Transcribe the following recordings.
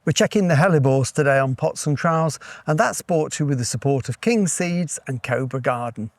We're checking the hellebores today on Pots and Trowels, and that's brought to you with the support of King Seeds and Cobra Garden.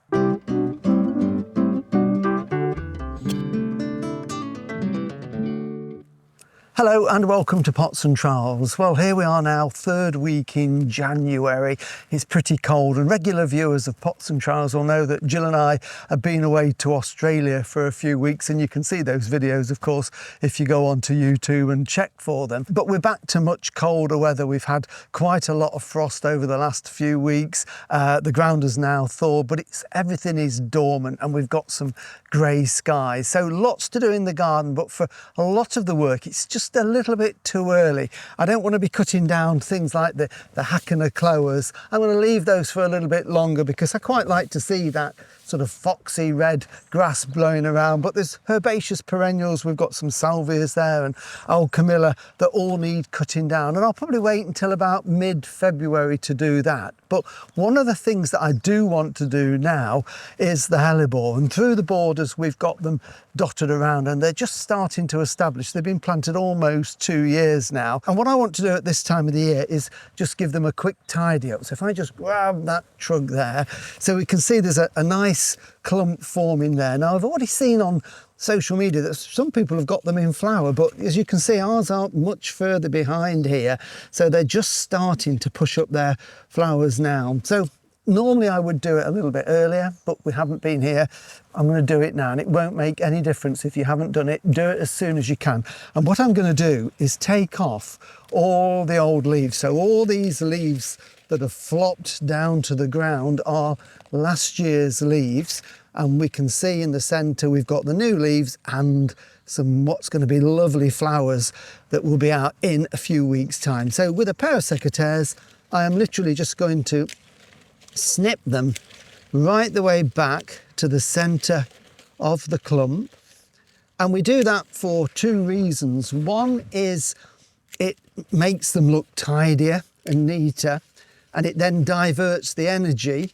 Hello and welcome to Pots and Trowels. Well, here we are now, third week in January. It's pretty cold, and regular viewers of Pots and Trowels will know that Jill and I have been away to Australia for a few weeks, and you can see those videos, of course, if you go onto YouTube and check for them. But we're back to much colder weather. We've had quite a lot of frost over the last few weeks. The ground has now thawed, but everything is dormant, and we've got some grey skies. So lots to do in the garden, but for a lot of the work, it's just a little bit too early. I don't want to be cutting down things like the Hackner clovers. I'm going to leave those for a little bit longer because I quite like to see that sort of foxy red grass blowing around. But there's herbaceous perennials. We've got some salvias there and old Camilla that all need cutting down, and I'll probably wait until about mid-February to do that. But one of the things that I do want to do now is the hellebore, and through the borders we've got them dotted around, and they're just starting to establish. They've been planted almost 2 years now, and what I want to do at this time of the year is just give them a quick tidy up. So if I just grab that trunk there, so we can see there's a nice clump forming there. Now I've already seen on social media that some people have got them in flower, but as you can see, ours aren't much further behind here, so they're just starting to push up their flowers now. So normally I would do it a little bit earlier, but we haven't been here. I'm going to do it now, and it won't make any difference if you haven't done it. Do it as soon as you can. And what I'm going to do is take off all the old leaves. So all these leaves that have flopped down to the ground are last year's leaves, and we can see in the centre we've got the new leaves and some what's going to be lovely flowers that will be out in a few weeks' time. So with a pair of secateurs, I am literally just going to snip them right the way back to the centre of the clump, and we do that for two reasons. One is it makes them look tidier and neater, and it then diverts the energy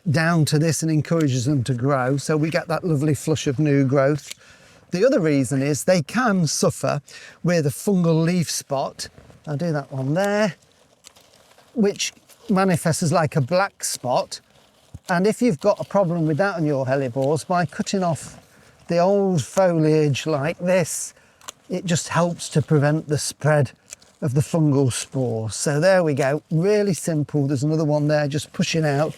down to this and encourages them to grow, so we get that lovely flush of new growth. The other reason is they can suffer with a fungal leaf spot. I'll do that one there, which manifests as like a black spot, and if you've got a problem with that on your hellebores, by cutting off the old foliage like this, it just helps to prevent the spread of the fungal spores. So there we go, really simple. There's another one there just pushing out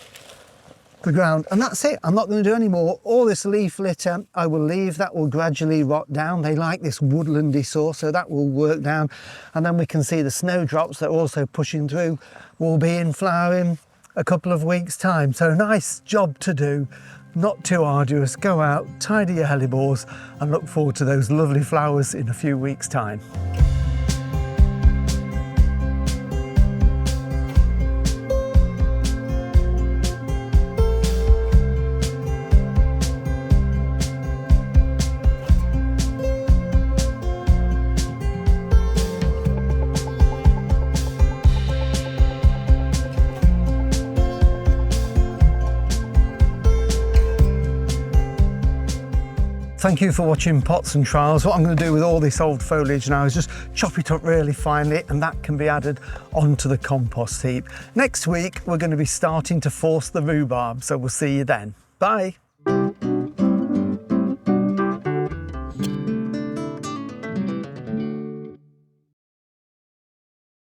the ground, and that's it. I'm not going to do any more. All this leaf litter I will leave. That will gradually rot down. They like this woodlandy soil, so that will work down, and then we can see the snowdrops that are also pushing through will be in flower in a couple of weeks' time. So nice job to do, not too arduous. Go out, tidy your hellebores, and look forward to those lovely flowers in a few weeks' time. Thank you for watching Pots and Trowels. What I'm going to do with all this old foliage now is just chop it up really finely, and that can be added onto the compost heap. Next week, we're going to be starting to force the rhubarb, so we'll see you then. Bye.